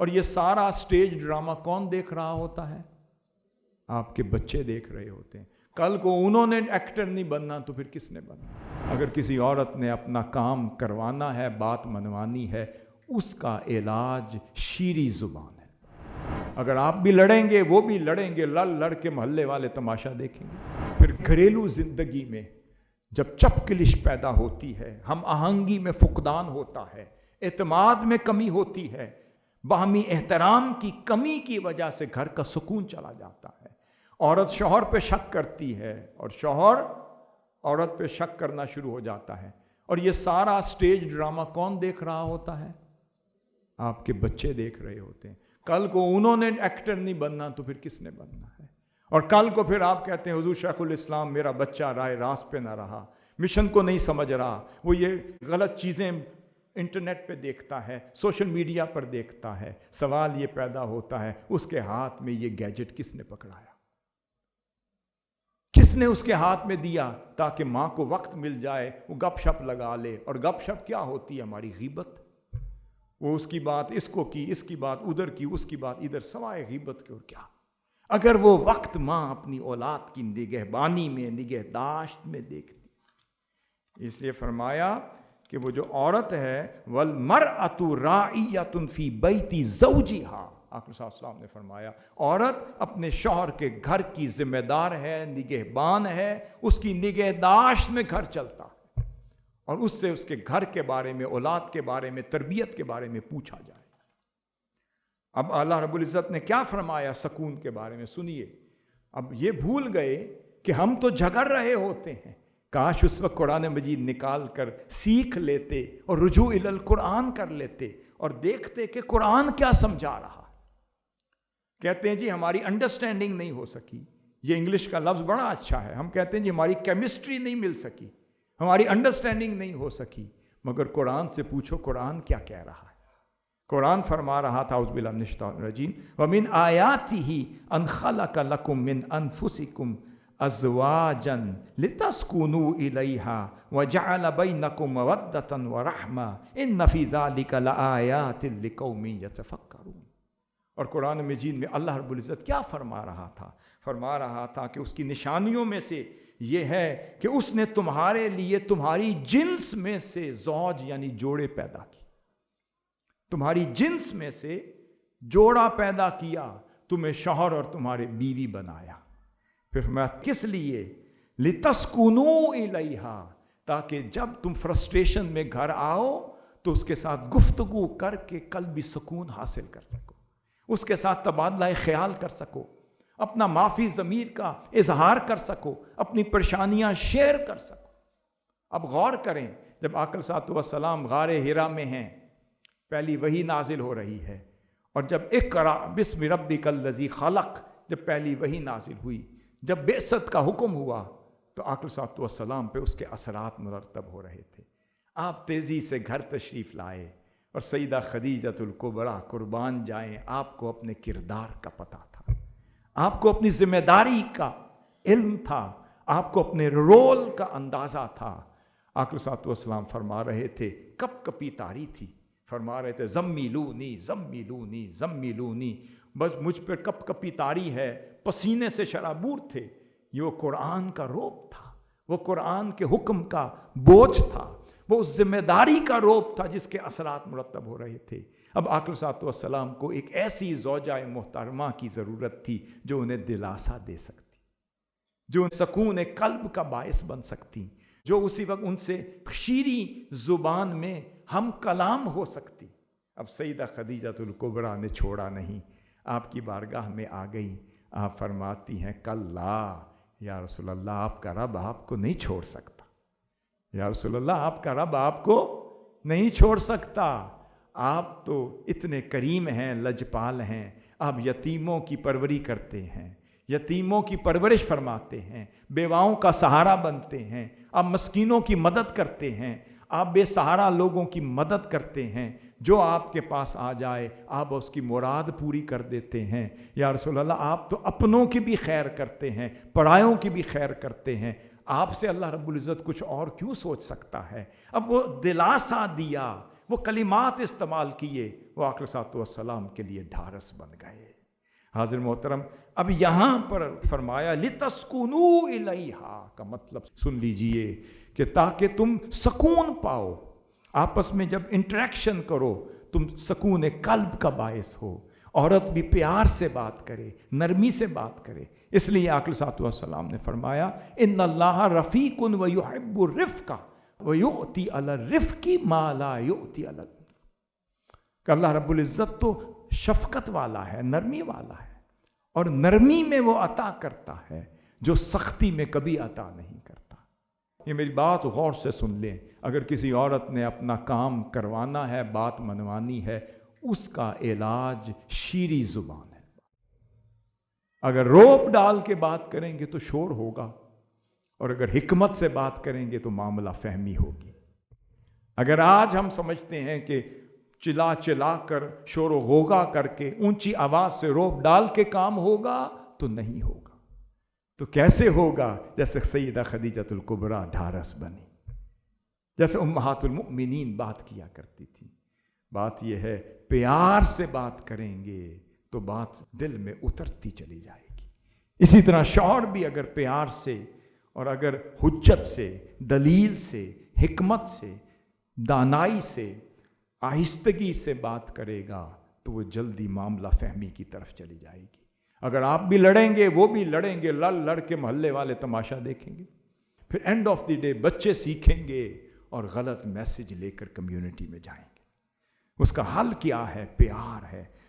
اور یہ سارا سٹیج ڈرامہ کون دیکھ رہا ہوتا ہے؟ آپ کے بچے دیکھ رہے ہوتے ہیں۔ کل کو انہوں نے ایکٹر نہیں بننا تو پھر کس نے بننا؟ اگر کسی عورت نے اپنا کام کروانا ہے، بات منوانی ہے، اس کا علاج شیریں زبان ہے۔ اگر آپ بھی لڑیں گے، وہ بھی لڑیں گے، لڑ کے محلے والے تماشا دیکھیں گے۔ پھر گھریلو زندگی میں جب چپ کلش پیدا ہوتی ہے، ہم آہنگی میں فقدان ہوتا ہے، اعتماد میں کمی ہوتی ہے، باہمی احترام کی کمی کی وجہ سے گھر کا سکون چلا جاتا ہے۔ عورت شوہر پہ شک کرتی ہے اور شوہر عورت پہ شک کرنا شروع ہو جاتا ہے، اور یہ سارا سٹیج ڈرامہ کون دیکھ رہا ہوتا ہے؟ آپ کے بچے دیکھ رہے ہوتے ہیں۔ کل کو انہوں نے ایکٹر نہیں بننا تو پھر کس نے بننا ہے؟ اور کل کو پھر آپ کہتے ہیں حضور شیخ الاسلام میرا بچہ رائے راست پہ نہ رہا، مشن کو نہیں سمجھ رہا، وہ یہ غلط چیزیں انٹرنیٹ پہ دیکھتا ہے، سوشل میڈیا پر دیکھتا ہے۔ سوال یہ پیدا ہوتا ہے اس کے ہاتھ میں یہ گیجٹ کس نے پکڑایا؟ کس نے اس کے ہاتھ میں دیا تاکہ ماں کو وقت مل جائے وہ گپ شپ لگا لے؟ اور گپ شپ کیا ہوتی ہے؟ ہماری غیبت۔ وہ اس کی بات اس کو کی، اس کی بات ادھر کی، اس کی بات ادھر، سوائے غیبت کے اور کیا؟ اگر وہ وقت ماں اپنی اولاد کی نگہبانی میں، نگہداشت میں دیکھتی۔ اس لیے فرمایا کہ وہ جو عورت ہے وَالْمَرْأَةُ رَاعِيَّةٌ فِي بَيْتِ زَوْجِهَا، آقا صلی اللہ علیہ وسلم نے فرمایا عورت اپنے شوہر کے گھر کی ذمہ دار ہے، نگہبان ہے، اس کی نگہداشت میں گھر چلتا ہے، اور اس سے اس کے گھر کے بارے میں، اولاد کے بارے میں، تربیت کے بارے میں پوچھا جائے۔ اب اللہ رب العزت نے کیا فرمایا سکون کے بارے میں سنیے۔ اب یہ بھول گئے کہ ہم تو جھگڑ رہے ہوتے ہیں، کاش اس وقت قرآن مجید نکال کر سیکھ لیتے اور رجوع الی القرآن کر لیتے اور دیکھتے کہ قرآن کیا سمجھا رہا۔ کہتے ہیں جی ہماری انڈرسٹینڈنگ نہیں ہو سکی، یہ انگلش کا لفظ بڑا اچھا ہے، ہم کہتے ہیں جی ہماری کیمسٹری نہیں مل سکی، ہماری انڈرسٹینڈنگ نہیں ہو سکی، مگر قرآن سے پوچھو قرآن کیا کہہ رہا ہے۔ قرآن فرما رہا تھا اعوذ باللہ من الشیطان الرجیم وَمِنْ آیَاتِهِ أَنْ خَلَقَ لَكُم مِّنْ أَنفُسِكُمْ أَزْوَاجًا لِتَسْكُنُوا إِلَيْهَا وَجَعَلَ بَيْنَكُم مَّوَدَّةً وَرَحْمَةً إِنَّ فِي ذَلِكَ لَآيَاتٍ لِقَوْمٍ يَتَفَكَّرُونَ۔ اور قرآن مجید میں اللہ رب العزت کیا فرما رہا تھا؟ فرما رہا تھا کہ اس کی نشانیوں میں سے یہ ہے کہ اس نے تمہارے لیے تمہاری جنس میں سے زوج یعنی جوڑے پیدا کیے، تمہاری جنس میں سے جوڑا پیدا کیا، تمہیں شوہر اور تمہارے بیوی بنایا۔ پھر میں کس لیے؟ لِتَسْكُنُوا إِلَيْهَا، تاکہ جب تم فرسٹریشن میں گھر آؤ تو اس کے ساتھ گفتگو کر کے قلبی سکون حاصل کر سکو، اس کے ساتھ تبادلہ خیال کر سکو، اپنا معافی ضمیر کا اظہار کر سکو، اپنی پریشانیاں شیئر کر سکو۔ اب غور کریں، جب آقا صلی اللہ علیہ وسلم غار حرا میں ہیں، پہلی وحی نازل ہو رہی ہے، اور جب اقرأ بسم ربک الذی خلق جب پہلی وحی نازل ہوئی، جب بعثت کا حکم ہوا تو آقا صلی اللہ علیہ وسلم پہ اس کے اثرات مرتب ہو رہے تھے۔ آپ تیزی سے گھر تشریف لائے، اور سیدہ خدیجۃ الکبریٰ قربان جائیں، آپ کو اپنے کردار کا پتہ تھا، آپ کو اپنی ذمہ داری کا علم تھا، آپ کو اپنے رول کا اندازہ تھا۔ آقا صلی اللہ علیہ وسلم فرما رہے تھے، کپ کپی تاری تھی، فرما رہے تھے زمیلونی زمیلونی زمیلونی، بس مجھ پر کپ کپی تاری ہے، پسینے سے شرابور تھے۔ یہ وہ قرآن کا روب تھا، وہ قرآن کے حکم کا بوجھ تھا، وہ اس ذمہ داری کا روب تھا جس کے اثرات مرتب ہو رہے تھے۔ اب آقا صلی اللہ علیہ وسلم کو ایک ایسی زوجہ محترمہ کی ضرورت تھی جو انہیں دلاسا دے سکتی، جو سکون قلب کا باعث بن سکتی، جو اسی وقت ان سے شیریں زبان میں ہم کلام ہو سکتی۔ اب سیدہ خدیجۃ الکبریٰ نے چھوڑا نہیں، آپ کی بارگاہ میں آ گئی، آپ فرماتی ہیں کلا یا رسول اللہ، آپ کا رب آپ کو نہیں چھوڑ سکتا، یا رسول اللہ آپ کا رب آپ کو نہیں چھوڑ سکتا، آپ تو اتنے کریم ہیں، لجپال ہیں، آپ یتیموں کی پروری کرتے ہیں، یتیموں کی پرورش فرماتے ہیں، بیواؤں کا سہارا بنتے ہیں، آپ مسکینوں کی مدد کرتے ہیں، آپ بے سہارا لوگوں کی مدد کرتے ہیں، جو آپ کے پاس آ جائے آپ اس کی مراد پوری کر دیتے ہیں۔ یا رسول اللہ آپ تو اپنوں کی بھی خیر کرتے ہیں، پرایوں کی بھی خیر کرتے ہیں، آپ سے اللہ رب العزت کچھ اور کیوں سوچ سکتا ہے؟ اب وہ دلاسا دیا، وہ کلمات استعمال کیے، وہ آقا صلی اللہ علیہ وسلم کے لیے ڈھارس بن گئے۔ حاضر محترم، اب یہاں پر فرمایا لِتَسْكُنُوا إِلَيْهَا کا مطلب سن لیجئے کہ تاکہ تم سکون پاؤ، آپس میں جب انٹریکشن کرو تم سکون قلب کا باعث ہو، عورت بھی پیار سے بات کرے، نرمی سے بات کرے۔ اس لیے آقا صلی اللہ علیہ وسلم نے فرمایا ان اللہ رفیق ویحب الرفق ویؤتی علی الرفق ما لا یؤتی علی العنف، کہ اللہ رب العزت تو شفقت والا ہے، نرمی والا ہے، اور نرمی میں وہ عطا کرتا ہے جو سختی میں کبھی عطا نہیں کرتا۔ یہ میری بات غور سے سن لیں، اگر کسی عورت نے اپنا کام کروانا ہے، بات منوانی ہے، اس کا علاج شیریں زبان ہے۔ اگر روب ڈال کے بات کریں گے تو شور ہوگا، اور اگر حکمت سے بات کریں گے تو معاملہ فہمی ہوگی۔ اگر آج ہم سمجھتے ہیں کہ چلا چلا کر شور و غوغا کر کے اونچی آواز سے روب ڈال کے کام ہوگا تو نہیں ہوگا، تو کیسے ہوگا؟ جیسے سیدہ خدیجۃ الکبریٰ ڈھارس بنی، جیسے امہات المؤمنین بات کیا کرتی تھی۔ بات یہ ہے پیار سے بات کریں گے تو بات دل میں اترتی چلی جائے گی۔ اسی طرح شوہر بھی اگر پیار سے اور اگر حجت سے، دلیل سے، حکمت سے، دانائی سے، آہستگی سے بات کرے گا تو وہ جلدی معاملہ فہمی کی طرف چلی جائے گی۔ اگر آپ بھی لڑیں گے، وہ بھی لڑیں گے، لڑ کے محلے والے تماشا دیکھیں گے، پھر اینڈ آف دی ڈے بچے سیکھیں گے اور غلط میسج لے کر کمیونٹی میں جائیں گے۔ اس کا حل کیا ہے؟ پیار ہے۔